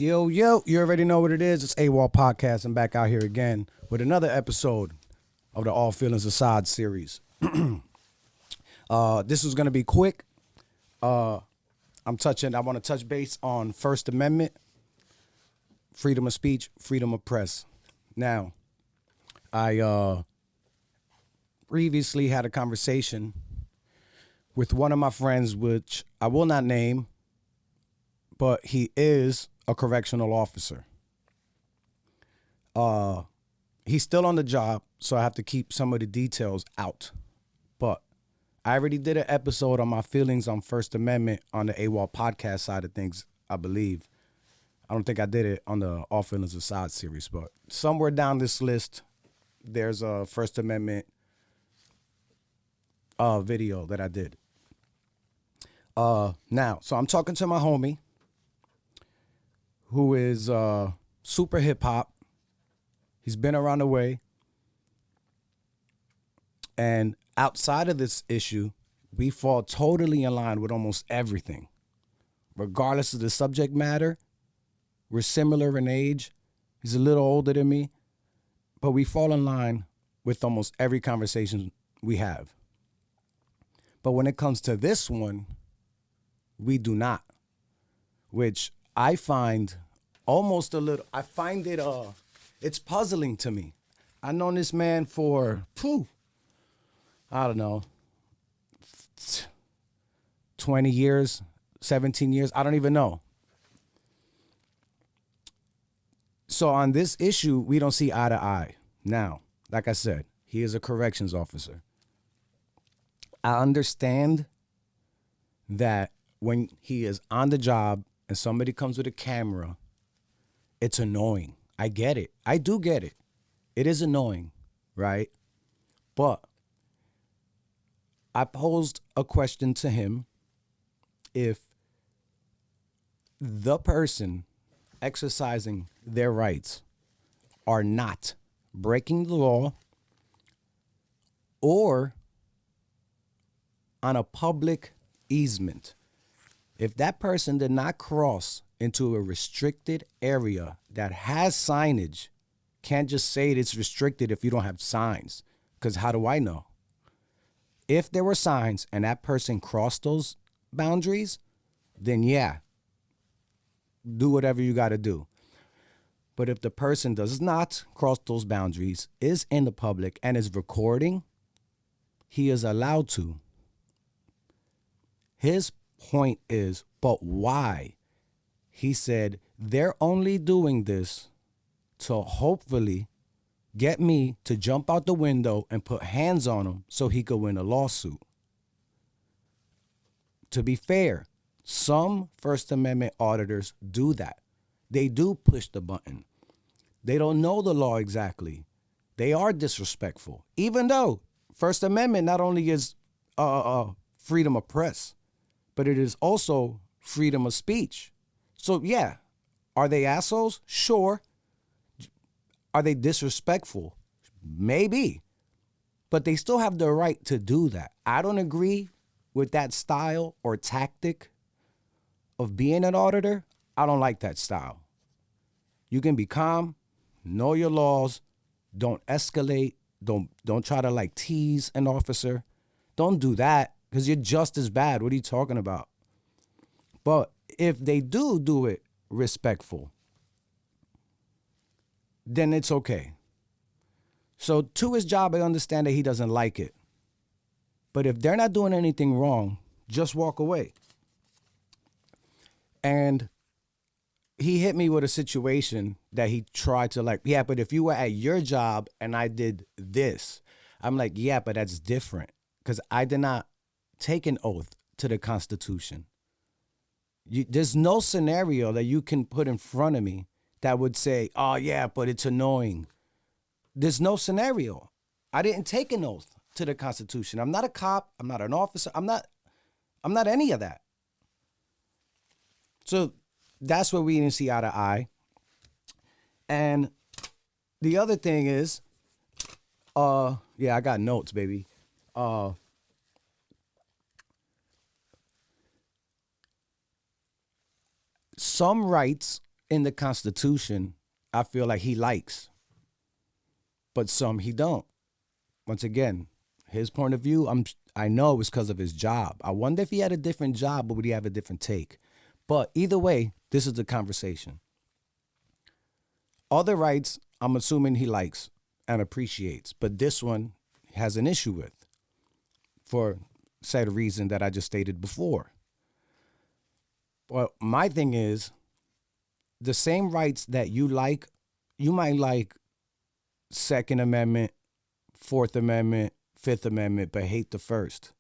Yo, you already know what it is. It's AWOL Podcast. I'm back out here again with another episode of the All Feelings Aside series. This is going to be quick. I want to touch base on First Amendment, freedom of speech, freedom of press. Now, I previously had a conversation with one of my friends, which I will not name, but he is a correctional officer. He's still on the job, so I have to keep some of the details out. But I already did an episode on my feelings on First Amendment on the AWOL podcast side of things, I believe. I don't think I did it on the All Feelings Aside series, but somewhere down this list, there's a First Amendment video that I did. Now, so I'm talking to my homie, who is super hip hop. He's been around the way. And outside of this issue, we fall totally in line with almost everything. Regardless of the subject matter, we're similar in age. He's a little older than me, but we fall in line with almost every conversation we have. But when it comes to this one, we do not, which I find it's puzzling to me. I've known this man for, I don't know, 20 years, 17 years, I don't even know. So on this issue, we don't see eye to eye. Now, like I said, he is a corrections officer. I understand that when he is on the job and somebody comes with a camera, it's annoying. I get it. I do get it. It is annoying, right? But I posed a question to him. If the person exercising their rights are not breaking the law or on a public easement, if that person did not cross into a restricted area that has signage, can't just say it's restricted if you don't have signs, because how do I know? If there were signs and that person crossed those boundaries, then yeah, do whatever you got to do. But if the person does not cross those boundaries, is in the public, and is recording, he is allowed to. His point is, but why? He said, they're only doing this to hopefully get me to jump out the window and put hands on him so he could win a lawsuit. To be fair, some First Amendment auditors do that. They do push the button. They don't know the law exactly. They are disrespectful, even though First Amendment not only is freedom of press, but it is also freedom of speech. So yeah, are they assholes? Sure. Are they disrespectful? Maybe. But they still have the right to do that. I don't agree with that style or tactic of being an auditor. I don't like that style. You can be calm, know your laws, don't escalate, don't try to like tease an officer. Don't do that, because you're just as bad. What are you talking about? But if they do it respectful, then it's okay. So to his job, I understand that he doesn't like it. But if they're not doing anything wrong, just walk away. And he hit me with a situation that he tried to but if you were at your job and I did this, I'm like, yeah, but that's different, because I did not take an oath to the Constitution. There's no scenario that you can put in front of me that would say, oh yeah, but it's annoying. There's no scenario. I didn't take an oath to the Constitution. I'm not a cop. I'm not an officer. I'm not any of that. So that's where we didn't see eye to eye. And the other thing is, I got notes, baby. Some rights in the Constitution I feel like he likes, but some he don't. Once again, his point of view, I know it's because of his job. I wonder if he had a different job, or would he have a different take? But either way, this is the conversation. Other rights, I'm assuming he likes and appreciates, but this one has an issue with, for said reason that I just stated before. Well, my thing is, the same rights that you like, you might like Second Amendment, Fourth Amendment, Fifth Amendment, but hate the First.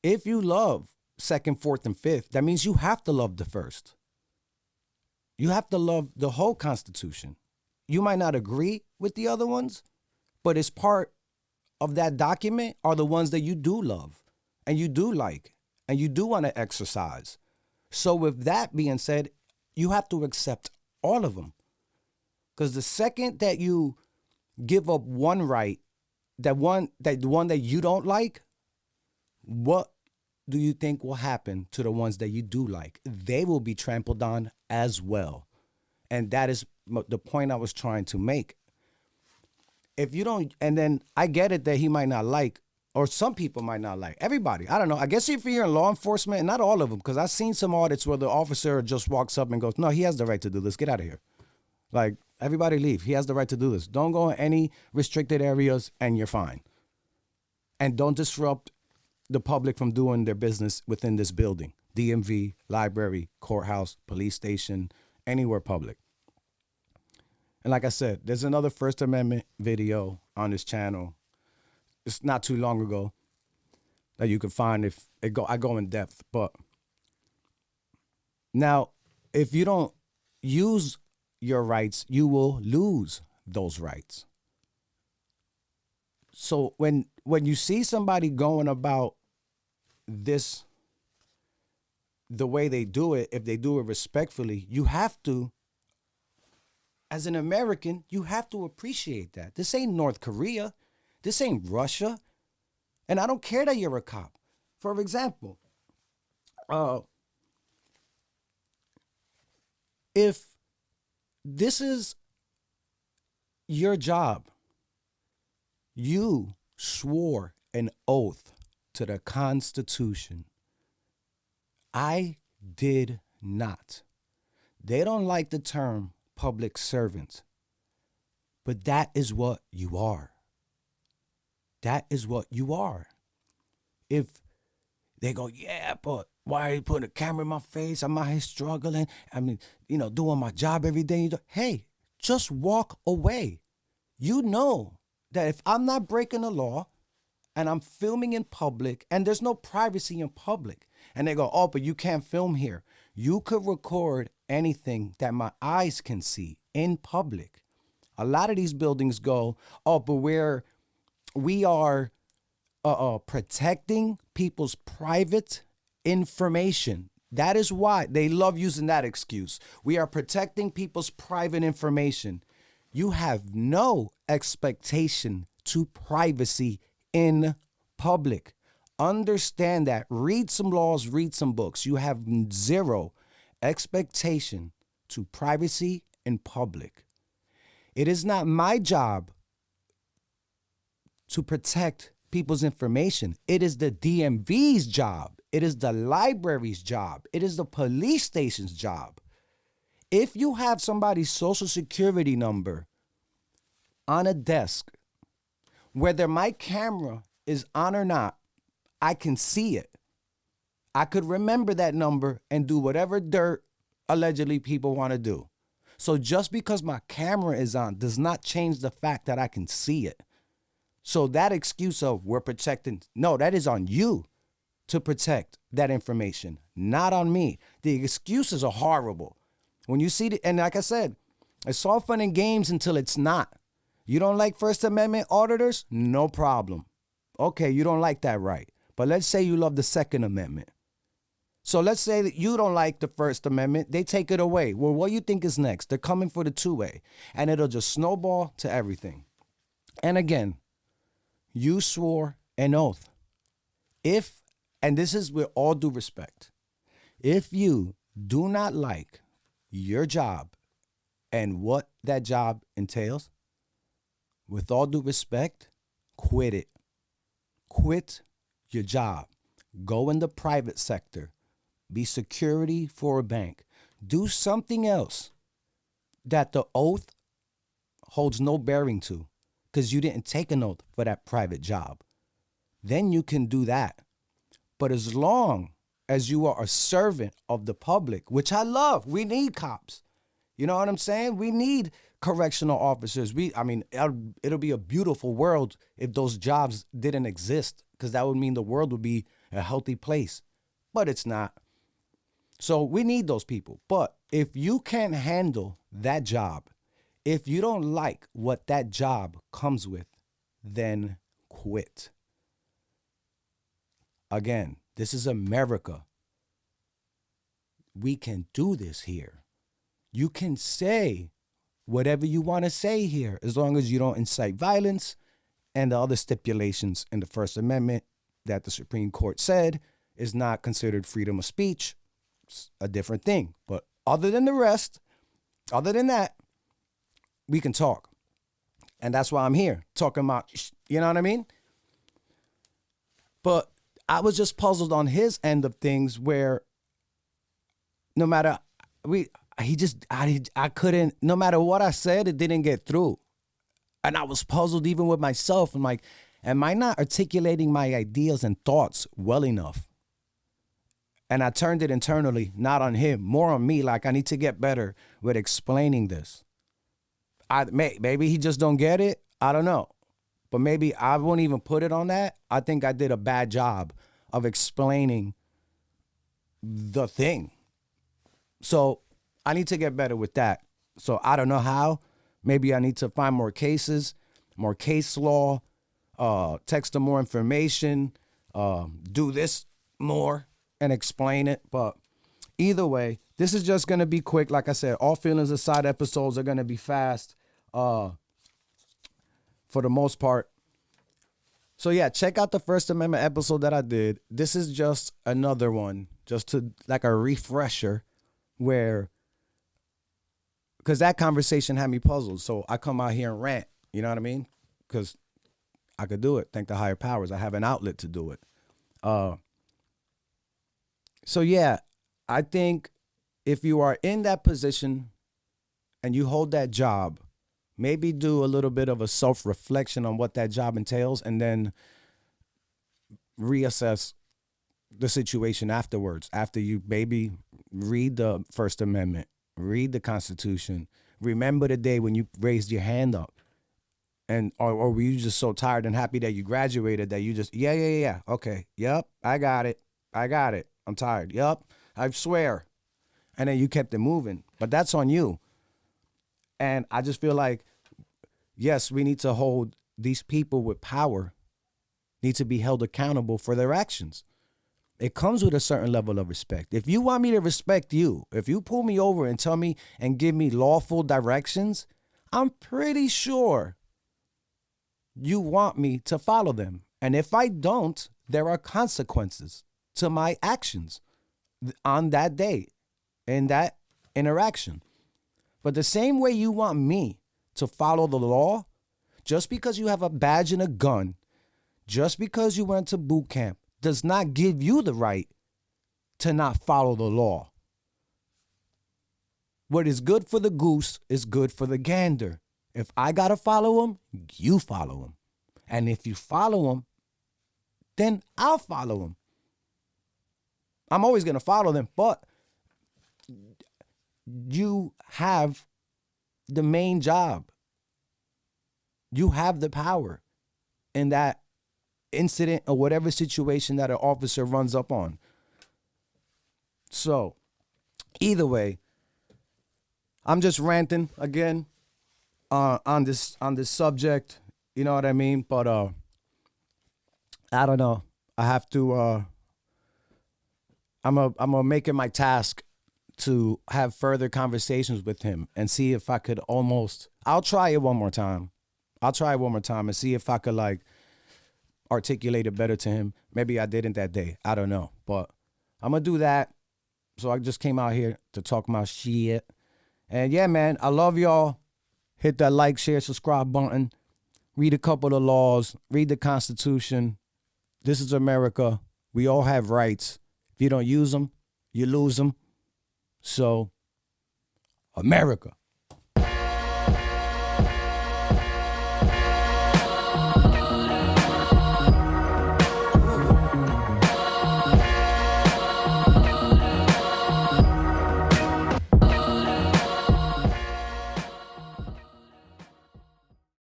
If you love Second, Fourth, and Fifth, that means you have to love the First. You have to love the whole Constitution. You might not agree with the other ones, but it's part of that document are the ones that you do love and you do like and you do want to exercise. So with that being said, you have to accept all of them. Because the second that you give up one right, the one that you don't like, what do you think will happen to the ones that you do like? They will be trampled on as well. And that is the point I was trying to make. If you don't, and then I get it that he might not like, or some people might not like, everybody, I don't know. I guess if you're in law enforcement, and not all of them, because I've seen some audits where the officer just walks up and goes, no, he has the right to do this. Get out of here. Like, everybody leave. He has the right to do this. Don't go in any restricted areas and you're fine. And don't disrupt the public from doing their business within this building. DMV, library, courthouse, police station, anywhere public. And like I said, there's another First Amendment video on this channel. It's not too long ago that you can find if I go in depth. But now, if you don't use your rights, you will lose those rights. So when you see somebody going about this the way they do it, if they do it respectfully, you have to, as an American, you have to appreciate that. This ain't North Korea. This ain't Russia. And I don't care that you're a cop. For example, if this is your job, you swore an oath to the Constitution. I did not. They don't like the term public servant, but that is what you are. That is what you are. If they go, yeah, but why are you putting a camera in my face? I'm out here struggling. I mean, doing my job every day. Hey, just walk away. You know that if I'm not breaking the law and I'm filming in public and there's no privacy in public, and they go, oh, but you can't film here. You could record anything that my eyes can see in public. A lot of these buildings go, oh, but we are protecting people's private information. That is why they love using that excuse. We are protecting people's private information. You have no expectation to privacy in public. Understand that. Read some laws, read some books. You have zero expectation to privacy in public. It is not my job to protect people's information. It is the DMV's job. It is the library's job. It is the police station's job. If you have somebody's social security number on a desk, whether my camera is on or not, I can see it. I could remember that number and do whatever dirt allegedly people want to do. So just because my camera is on does not change the fact that I can see it. So that excuse of we're protecting, no, that is on you to protect that information, not on me. The excuses are horrible. When you see and like I said, it's all fun and games until it's not. You don't like First Amendment auditors? No problem. Okay, you don't like that right. But let's say you love the Second Amendment. So let's say that you don't like the First Amendment. They take it away. Well, what do you think is next? They're coming for the two-way. And it'll just snowball to everything. And again, you swore an oath. And this is with all due respect, if you do not like your job and what that job entails, with all due respect, quit it. Quit your job. Go in the private sector. Be security for a bank. Do something else that the oath holds no bearing to, because you didn't take an oath for that private job. Then you can do that. But as long as you are a servant of the public, which I love, we need cops. You know what I'm saying? We need correctional officers. It'll be a beautiful world if those jobs didn't exist, because that would mean the world would be a healthy place. But it's not. So we need those people. But if you can't handle that job, if you don't like what that job comes with, then quit. Again, this is America. We can do this here. You can say whatever you want to say here, as long as you don't incite violence and the other stipulations in the First Amendment that the Supreme Court said is not considered freedom of speech. It's a different thing. But other than that, we can talk. And that's why I'm here talking about, you know what I mean? But I was just puzzled on his end of things, where no matter I couldn't, no matter what I said, it didn't get through. And I was puzzled even with myself. I'm like, am I not articulating my ideas and thoughts well enough? And I turned it internally, not on him, more on me. Like, I need to get better with explaining this. Maybe he just don't get it. I don't know. But maybe I won't even put it on that. I think I did a bad job of explaining the thing. So I need to get better with that. So I don't know how. Maybe I need to find more cases, more case law, text them more information, do this more and explain it. But either way, this is just going to be quick. Like I said, all feelings aside episodes are going to be fast for the most part. So yeah, check out the First Amendment episode that I did. This is just another one, just to like a refresher, where, because that conversation had me puzzled. So I come out here and rant, you know what I mean? Because I could do it. Thank the higher powers. I have an outlet to do it. So yeah, I think if you are in that position and you hold that job, maybe do a little bit of a self-reflection on what that job entails, and then reassess the situation afterwards. After you maybe read the First Amendment, read the Constitution, remember the day when you raised your hand up, and or were you just so tired and happy that you graduated that you just, yeah, okay, yep, I got it, I'm tired, yep, I swear. And then you kept it moving. But that's on you. And I just feel like, yes, we need to hold these people with power, need to be held accountable for their actions. It comes with a certain level of respect. If you want me to respect you, if you pull me over and tell me and give me lawful directions, I'm pretty sure you want me to follow them. And if I don't, there are consequences to my actions on that day, in that interaction. But the same way you want me to follow the law, just because you have a badge and a gun, just because you went to boot camp, does not give you the right to not follow the law. What is good for the goose is good for the gander. If I got to follow him, you follow him. And if you follow him, then I'll follow him. I'm always going to follow them, but you have the main job. You have the power in that incident or whatever situation that an officer runs up on. So either way, I'm just ranting again on this subject. You know what I mean? But I don't know. I have to. I'm gonna make it my task to have further conversations with him and see if I could I'll try it one more time. And see if I could like articulate it better to him. Maybe I didn't that day. I don't know. But I'm going to do that. So I just came out here to talk my shit. And yeah, man, I love y'all. Hit that like, share, subscribe button. Read a couple of the laws. Read the Constitution. This is America. We all have rights. If you don't use them, you lose them. So, America.